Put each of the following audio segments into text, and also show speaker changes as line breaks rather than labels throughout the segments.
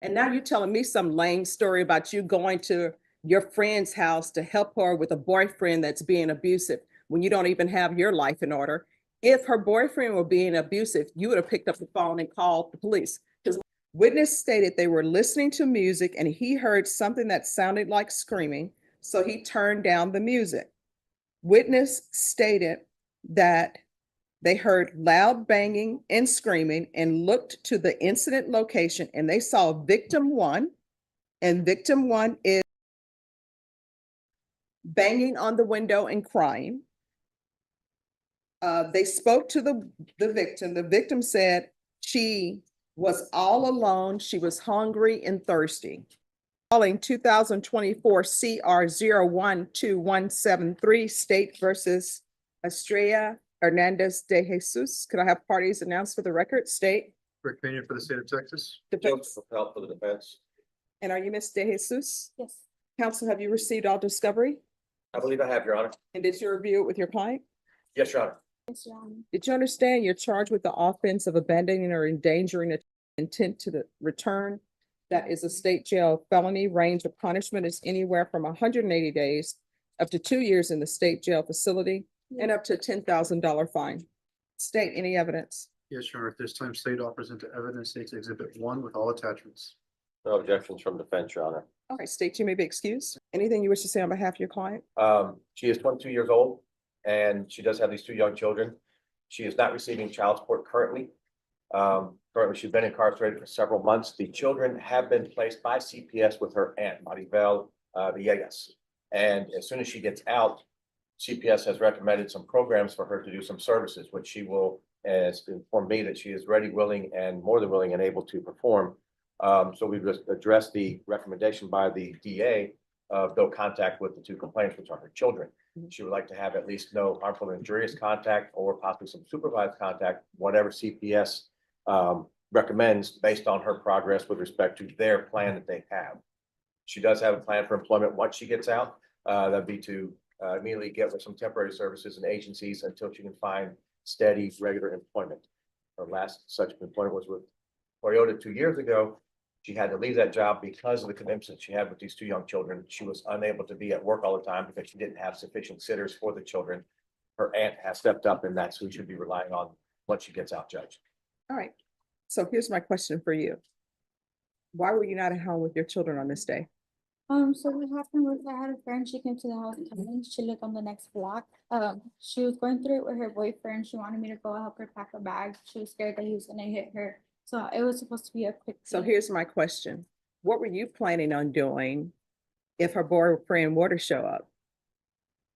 And now you're telling me some lame story about you going to your friend's house to help her with a boyfriend that's being abusive when you don't even have your life in order. If her boyfriend were being abusive, you would have picked up the phone and called the police. Because witness stated they were listening to music and he heard something that sounded like screaming, so he turned down the music. Witness stated that they heard loud banging and screaming and looked to the incident location and they saw victim one, and victim one is banging on the window and crying. They spoke to the victim. The victim said she was all alone. She was hungry and thirsty. Calling 2024 CR 012173 State versus Estrella Hernandez de Jesus. Could I have parties announced for the record? State.
Rick Pena for the state of Texas.
Defense.
Joseph Help for the defense.
And are you Ms. de Jesus?
Yes.
Counsel, have you received all discovery?
I believe I have, Your Honor.
And did you review it with your client?
Yes, Your Honor.
Yes, Your Honor.
Did you understand you're charged with the offense of abandoning or endangering the intent to the return? That is a state jail felony. Range of punishment is anywhere from 180 days up to 2 years in the state jail facility and up to $10,000 fine. State any evidence.
Yes, Your Honor. At this time, state offers into evidence State's Exhibit 1 with all attachments.
No objections from defense, Your Honor.
All right, state, you may be excused. Anything you wish to say on behalf of your client?
She is 22 years old and she does have these two young children. She is not receiving child support currently. Currently, she's been incarcerated for several months. The children have been placed by CPS with her aunt, Maribel Villegas. And as soon as she gets out, CPS has recommended some programs for her to do some services, which she will, as informed me that she is ready, willing, and more than willing and able to perform. So we've just addressed the recommendation by the DA of no contact with the two complainants, which are her children. She would like to have at least no harmful and injurious contact or possibly some supervised contact, whatever CPS recommends based on her progress with respect to their plan that they have. She does have a plan for employment once she gets out. That'd be to immediately get with some temporary services and agencies until she can find steady, regular employment. Her last such employment was with Toyota 2 years ago. She had to leave that job because of the commitments she had with these two young children. She was unable to be at work all the time because she didn't have sufficient sitters for the children. Her aunt has stepped up and that's who she'll be relying on once she gets out, Judge.
All right. So here's my question for you. Why were you not at home with your children on this day?
So what happened was I had a friend, she came to the house and she lived on the next block. She was going through it with her boyfriend. She wanted me to go help her pack a bag. She was scared that he was gonna hit her. So it was supposed to be a quick
So
thing.
here's my question. What were you planning on doing if her boyfriend were to show up?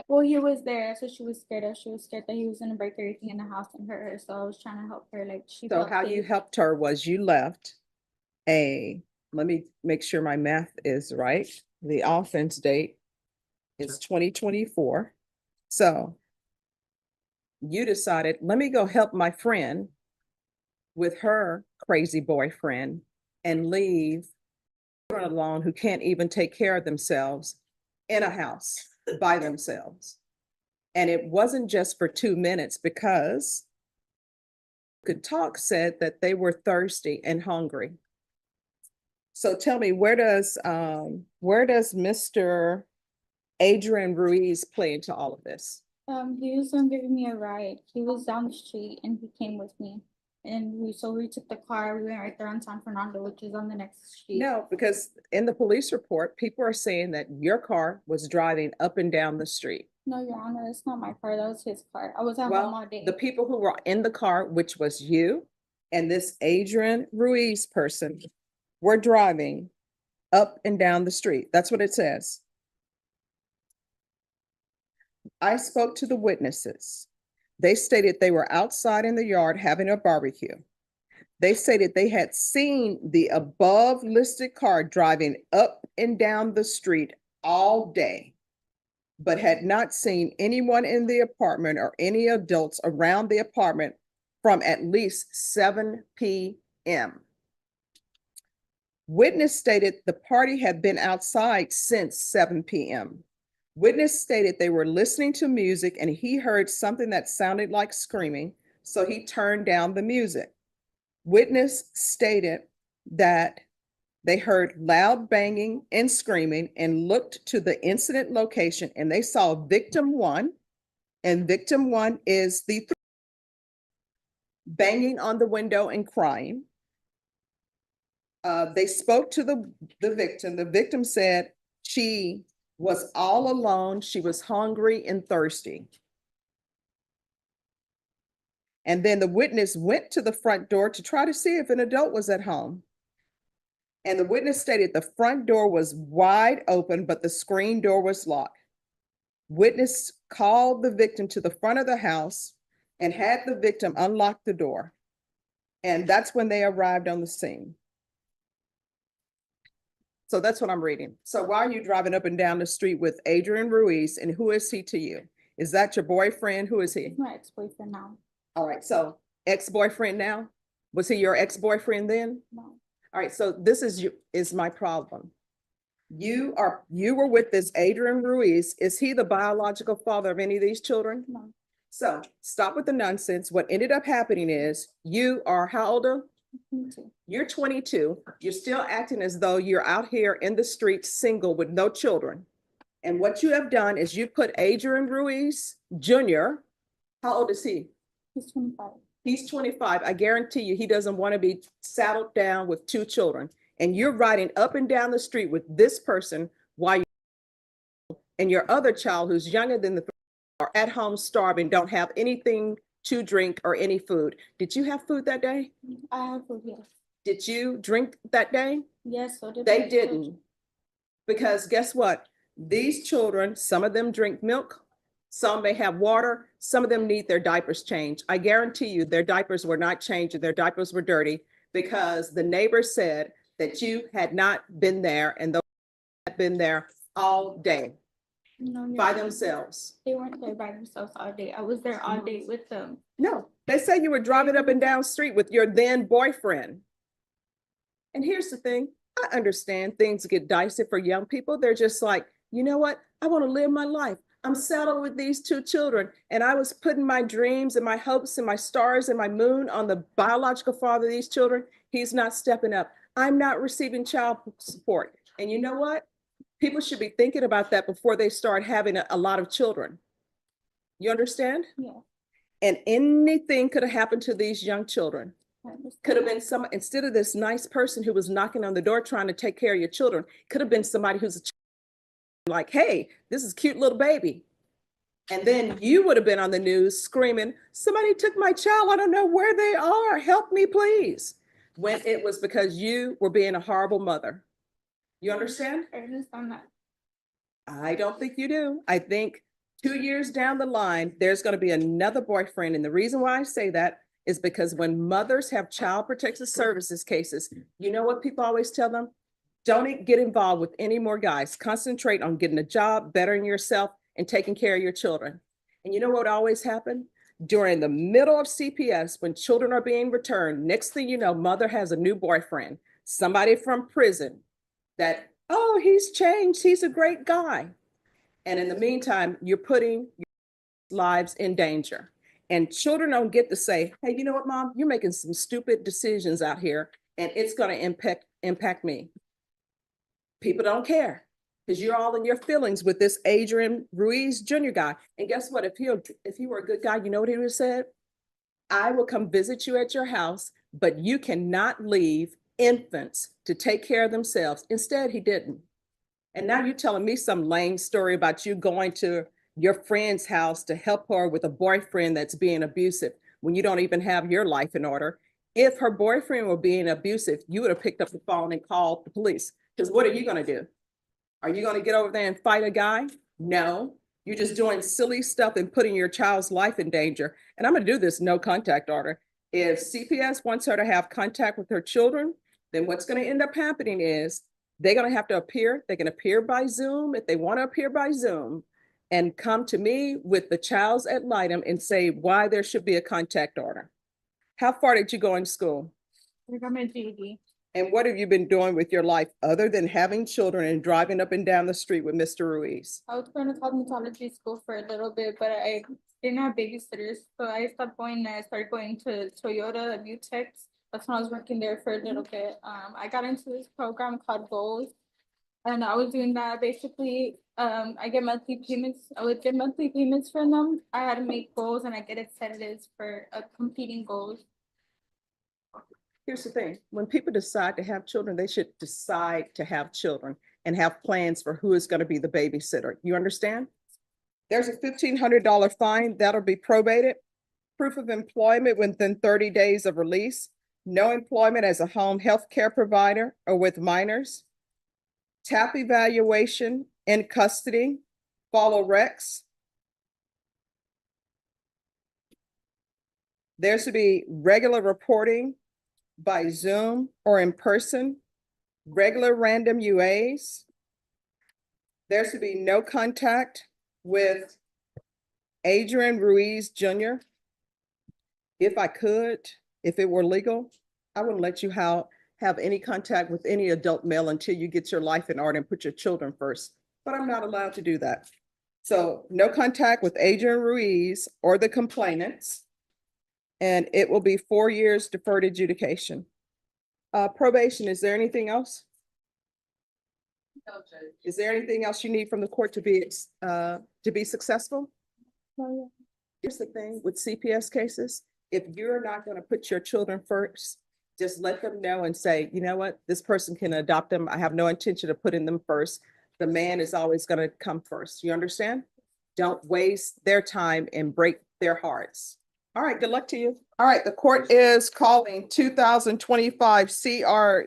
Well, he was there, so she was scared. She was scared that he was gonna break everything in the house and hurt her. So I was trying to help her. Like she
So
felt
how you
safe.
helped her was you left let me make sure my math is right. The offense date is 2024. So you decided, let me go help my friend with her crazy boyfriend and leave children alone who can't even take care of themselves in a house by themselves. And it wasn't just for 2 minutes because Good Talk said that they were thirsty and hungry. So tell me, where does Mr. Adrian Ruiz play into all of this?
He was giving me a ride. He was down the street and he came with me. And we took the car. We went right there on San Fernando, which is on the next street.
No, because in the police report, people are saying that your car was driving up and down the street.
No, Your Honor, it's not my car. That was his car. I was at home all
Well,
day.
the people who were in the car, which was you and this Adrian Ruiz person, were driving up and down the street. That's what it says. I spoke to the witnesses. They stated they were outside in the yard having a barbecue. They stated they had seen the above listed car driving up and down the street all day, but had not seen anyone in the apartment or any adults around the apartment from at least 7 p.m. Witness stated the party had been outside since 7 p.m. Witness stated they were listening to music and he heard something that sounded like screaming, so he turned down the music. Witness stated that They heard loud banging and screaming and looked to the incident location and they saw victim one. And victim one is the banging on the window and crying. They spoke to the victim. The victim said she was all alone. She was hungry and thirsty. And then the witness went to the front door to try to see if an adult was at home. And the witness stated the front door was wide open, but the screen door was locked. Witness called the victim to the front of the house and had the victim unlock the door. And that's when they arrived on the scene. So that's what I'm reading. So why are you driving up and down the street with Adrian Ruiz, and who is he to you? Is that your boyfriend? Who is he?
He's my ex-boyfriend now.
All right, so ex-boyfriend now? Was he your ex-boyfriend then?
No,
All right, so this is my problem. You were with this Adrian Ruiz. Is he the biological father of any of these children?
no,
So stop with the nonsense. What ended up happening is you are how old?
me too.
You're 22. You're still acting as though you're out here in the streets single with no children. And what you have done is you put Adrian Ruiz Jr. How old is he?
He's 25.
He's 25. I guarantee you, he doesn't want to be saddled down with two children. And you're riding up and down the street with this person while you and your other child who's younger than the are at home starving, don't have anything to drink or any food. Did you have food that day?
I have food, yes.
Did you drink that day?
Yes, so did
They
my
didn't.
children.
Because guess what? These children, some of them drink milk, some may have water, some of them need their diapers changed. I guarantee you their diapers were not changed and their diapers were dirty because the neighbor said that you had not been there and those had been there all day
No, you're
by
right.
themselves.
They weren't there by themselves all day. I was there all day with them.
No, they say you were driving up and down the street with your then boyfriend. And here's the thing, I understand things get dicey for young people. They're just like, you know what? I want to live my life. I'm settled with these two children. And I was putting my dreams and my hopes and my stars and my moon on the biological father of these children. He's not stepping up. I'm not receiving child support. And you know what? People should be thinking about that before they start having a lot of children. You understand?
Yeah.
And anything could have happened to these young children.
I understand.
Could have been some, instead of this nice person who was knocking on the door trying to take care of your children, could have been somebody who's like, hey, this is a cute little baby. And then you would have been on the news screaming, somebody took my child, I don't know where they are, help me please. When it was because you were being a horrible mother. You understand?
I understand that.
I don't think you do. I think 2 years down the line, there's going to be another boyfriend. And the reason why I say that is because when mothers have child protective services cases, you know what people always tell them? Don't get involved with any more guys. Concentrate on getting a job, bettering yourself, and taking care of your children. And you know what always happened? During the middle of CPS, when children are being returned, next thing you know, mother has a new boyfriend, somebody from prison that, oh, he's changed, he's a great guy. And in the meantime, you're putting your lives in danger. And children don't get to say, hey, you know what, mom, you're making some stupid decisions out here and it's going to impact me. People don't care because you're all in your feelings with this Adrian Ruiz Jr. guy. And guess what? If he were a good guy, you know what he would have said? I will come visit you at your house, but you cannot leave infants to take care of themselves. Instead, he didn't. And now you're telling me some lame story about you going to your friend's house to help her with a boyfriend that's being abusive when you don't even have your life in order. If her boyfriend were being abusive, you would have picked up the phone and called the police. Because what are you going to do? Are you going to get over there and fight a guy? No, you're just doing silly stuff and putting your child's life in danger. And I'm going to do this no contact order. If CPS wants her to have contact with her children, then what's going to end up happening is they're going to have to appear. They can appear by Zoom if they want to appear by Zoom and come to me with the child's ad litem and say why there should be a contact order. How far did you go in school?
I got my GED.
And what have you been doing with your life other than having children and driving up and down the street with Mr. Ruiz?
I was going to cosmetology school for a little bit, but I didn't have babysitters. So I stopped going and I started going to Toyota, Butex, That's when I was working there for a little bit. I got into this program called Goals. And I was doing that basically, I get monthly payments. I would get monthly payments from them. I had to make goals and I get incentives for completing goals.
Here's the thing, when people decide to have children, they should decide to have children and have plans for who is going to be the babysitter. You understand? There's a $1,500 fine that'll be probated. Proof of employment within 30 days of release. No employment as a home health care provider or with minors. TAP evaluation in custody. Follow recs. There should be regular reporting by Zoom or in person, regular random UAs. There should be no contact with Adrian Ruiz Jr. If I could, if it were legal, I wouldn't let you have any contact with any adult male until you get your life in order and put your children first. But I'm not allowed to do that. So no contact with Adrian Ruiz or the complainants. And it will be 4 years deferred adjudication. Probation, is there anything else?
No, Judge.
Is there anything else you need from the court to be successful? Here's the thing with CPS cases, if you're not going to put your children first, just let them know and say, you know what, this person can adopt them. I have no intention of putting them first. The man is always going to come first. You understand? Don't waste their time and break their hearts. All right, good luck to you. All right, the court is calling 2025 CR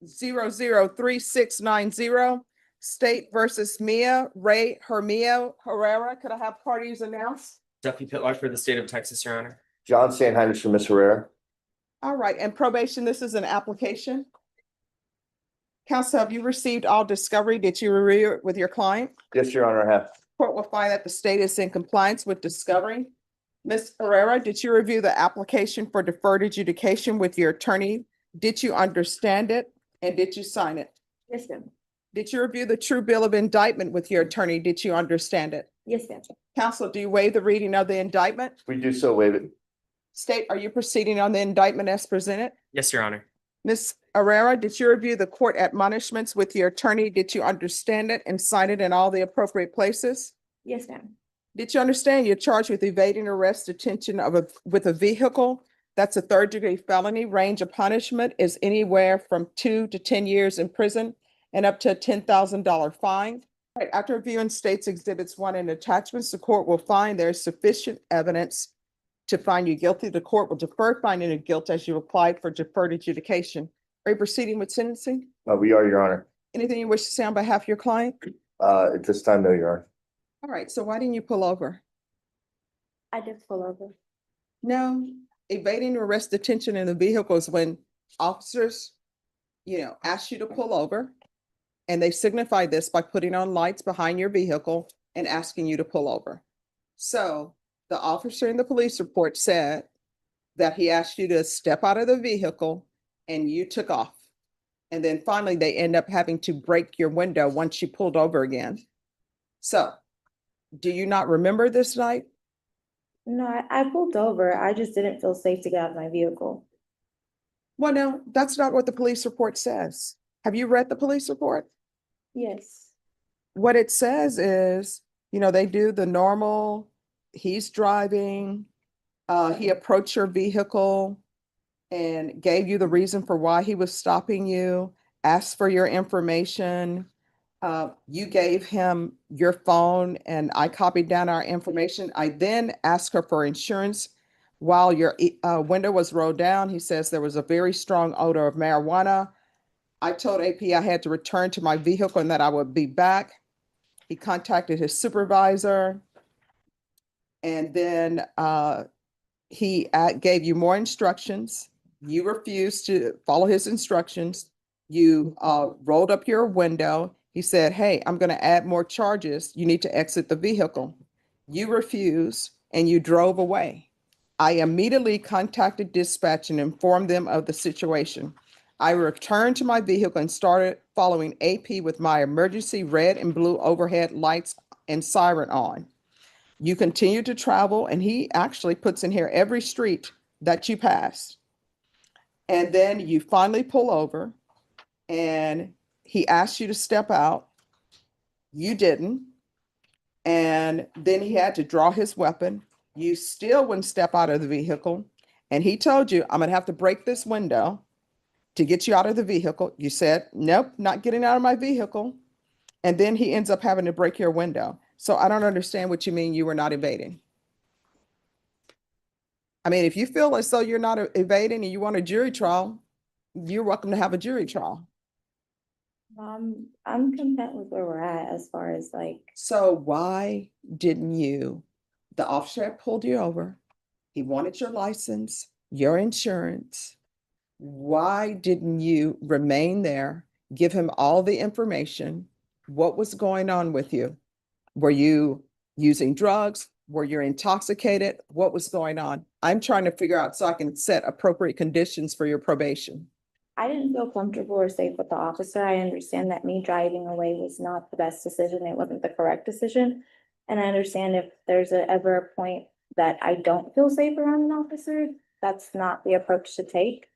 003690, State versus Mia Ray Hermio Herrera. Could I have parties announced?
Duffy Pitlar for the state of Texas, Your Honor.
John Sandheimer for Ms. Herrera.
All right, and probation, this is an application. Counsel, have you received all discovery? Did you review it with your client?
Yes, Your Honor, I have.
Court will find that the state is in compliance with discovery. Ms. Herrera, did you review the application for deferred adjudication with your attorney? Did you understand it? And did you sign it?
Yes, ma'am.
Did you review the true bill of indictment with your attorney? Did you understand it?
Yes, ma'am.
Counsel, do you waive the reading of the indictment?
We do so waive it.
State, are you proceeding on the indictment as presented?
Yes, Your Honor.
Ms. Herrera, did you review the court admonishments with your attorney? Did you understand it and sign it in all the appropriate places?
Yes, ma'am.
Did you understand you're charged with evading arrest, detention with a vehicle? That's a third-degree felony. Range of punishment is anywhere from 2 to 10 years in prison and up to a $10,000 fine. All right, after reviewing state's exhibits 1 and attachments, the court will find there is sufficient evidence to find you guilty. The court will defer finding you guilty as you applied for deferred adjudication. Are you proceeding with sentencing?
We are, Your Honor.
Anything you wish to say on behalf of your client?
At this time, no, Your Honor.
All right, so why didn't you pull over?
I did pull over.
No, evading arrest, detention in the vehicle is when officers, ask you to pull over. And they signify this by putting on lights behind your vehicle and asking you to pull over. So the officer in the police report said that he asked you to step out of the vehicle and you took off. And then finally, they end up having to break your window once you pulled over again. So do you not remember this night?
No, I pulled over. I just didn't feel safe to get out of my vehicle.
Well, no, that's not what the police report says. Have you read the police report?
Yes.
What it says is, they do the normal, he's driving, he approached your vehicle and gave you the reason for why he was stopping you, asked for your information. You gave him your phone and I copied down our information. I then asked her for insurance. While your window was rolled down, he says there was a very strong odor of marijuana. I told AP I had to return to my vehicle and that I would be back. He contacted his supervisor. And then he gave you more instructions. You refused to follow his instructions. You rolled up your window. He said, hey, I'm going to add more charges. You need to exit the vehicle. You refused and you drove away. I immediately contacted dispatch and informed them of the situation. I returned to my vehicle and started following AP with my emergency red and blue overhead lights and siren on. You continue to travel, and he actually puts in here every street that you pass. And then you finally pull over and he asked you to step out. You didn't. And then he had to draw his weapon. You still wouldn't step out of the vehicle. And he told you, I'm going to have to break this window to get you out of the vehicle. You said, nope, not getting out of my vehicle. And then he ends up having to break your window. So I don't understand what you mean you were not evading. I mean, if you feel as though you're not evading and you want a jury trial, you're welcome to have a jury trial.
I'm content with where we're at as far as like,
So why didn't you, the officer had pulled you over, he wanted your license, your insurance. Why didn't you remain there, give him all the information? What was going on with you? Were you using drugs? Were you intoxicated? What was going on? I'm trying to figure out so I can set appropriate conditions for your probation.
I didn't feel comfortable or safe with the officer. I understand that me driving away was not the best decision. It wasn't the correct decision. And I understand if there's ever a point that I don't feel safe around an officer, that's not the approach to take.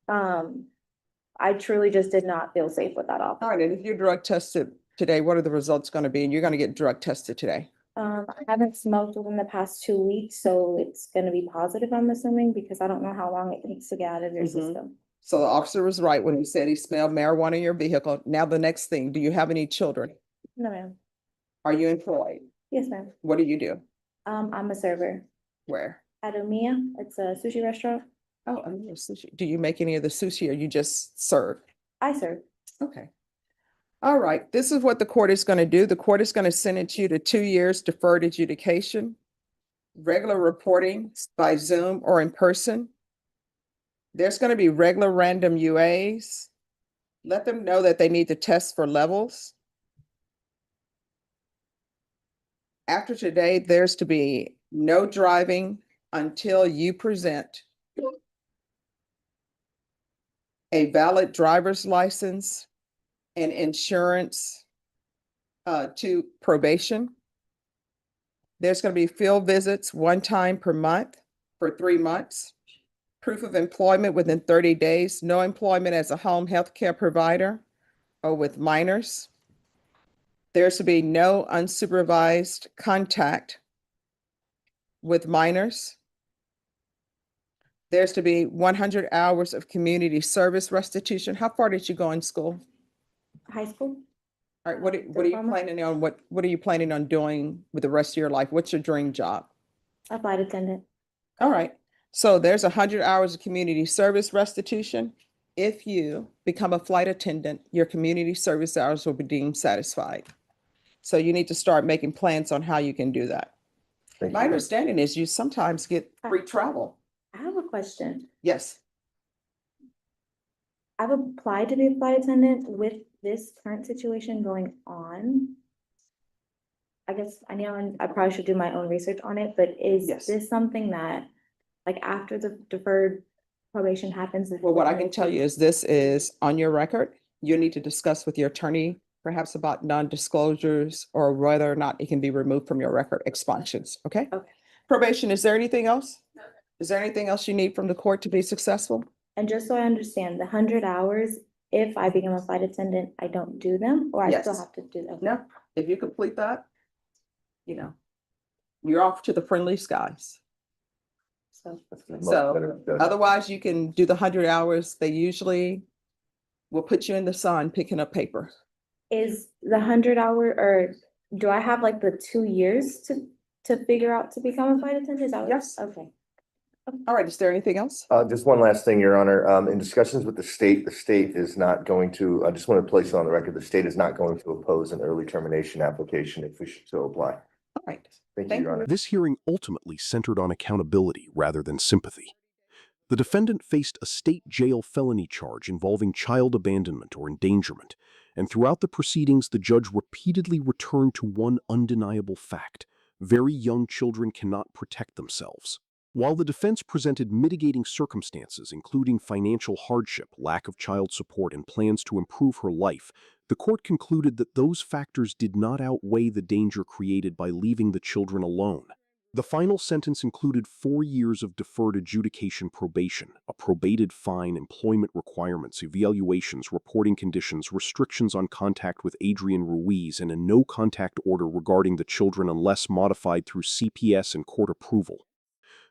I truly just did not feel safe with that officer.
All right, and if you're drug tested today, what are the results going to be? And you're going to get drug tested today.
I haven't smoked within the past 2 weeks, so it's gonna be positive, I'm assuming, because I don't know how long it takes to get out of your
Mhm.
system.
So the officer was right when he said he smelled marijuana in your vehicle. Now the next thing, do you have any children?
No, ma'am.
Are you employed?
Yes, ma'am.
What do you do?
I'm a server
Where?
at Omiya. It's a sushi restaurant.
Oh, I'm your sushi. Do you make any of the sushi or you just serve?
I serve.
Okay. All right, this is what the court is going to do. The court is going to sentence you to 2 years deferred adjudication, regular reporting by Zoom or in person. There's going to be regular random UAs. Let them know that they need to test for levels. After today, there's to be no driving until you present a valid driver's license and insurance to probation. There's going to be field visits 1 time per month for 3 months. Proof of employment within 30 days, no employment as a home health care provider or with minors. There's to be no unsupervised contact with minors. There's to be 100 hours of community service restitution. How far did you go in school?
High school.
All right, what are you
Diploma.
planning on, what are you planning on doing with the rest of your life? What's your dream job?
A flight attendant.
All right, so there's 100 hours of community service restitution. If you become a flight attendant, your community service hours will be deemed satisfied. So you need to start making plans on how you can do that.
Thank
My
you.
understanding is you sometimes get free travel.
I have a question.
Yes,
I've applied to be a flight attendant with this current situation going on. I guess I know I probably should do my own research on it, but is
Yes.
this something that, like, after the deferred probation happens?
well, what I can tell you is this is on your record. You need to discuss with your attorney perhaps about non-disclosures or whether or not it can be removed from your record, expungens, okay?
Okay.
Probation, is there anything else? Is there anything else you need from the court to be successful?
And just so I understand, the 100 hours, if I become a flight attendant, I don't do them, or I still
Yes.
have to do them?
No, if you complete that, you know, you're off to the friendly skies.
So,
So otherwise you can do the 100 hours. They usually will put you in the sun picking up paper.
is the 100 hour, or do I have like the 2 years to figure out to become a flight attendant? Is that what-
Yes.
Okay.
All right, is there anything else?
Just one last thing, Your Honor. In discussions with the state is not going to, I just want to place it on the record, the state is not going to oppose an early termination application if we should so apply.
All right.
Thank you,
Thank
Your Honor.
This hearing ultimately centered on accountability rather than sympathy. The defendant faced a state jail felony charge involving child abandonment or endangerment, and throughout the proceedings, the judge repeatedly returned to one undeniable fact: very young children cannot protect themselves. While the defense presented mitigating circumstances, including financial hardship, lack of child support, and plans to improve her life, the court concluded that those factors did not outweigh the danger created by leaving the children alone. The final sentence included 4 years of deferred adjudication probation, a probated fine, employment requirements, evaluations, reporting conditions, restrictions on contact with Adrian Ruiz, and a no-contact order regarding the children unless modified through CPS and court approval.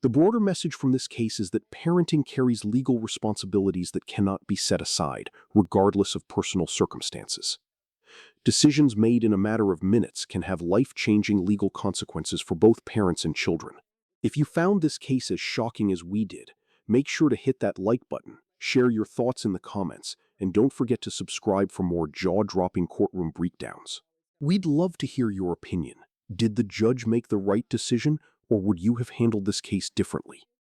The broader message from this case is that parenting carries legal responsibilities that cannot be set aside, regardless of personal circumstances. Decisions made in a matter of minutes can have life-changing legal consequences for both parents and children. If you found this case as shocking as we did, make sure to hit that like button, share your thoughts in the comments, and don't forget to subscribe for more jaw-dropping courtroom breakdowns. We'd love to hear your opinion. Did the judge make the right decision, or would you have handled this case differently?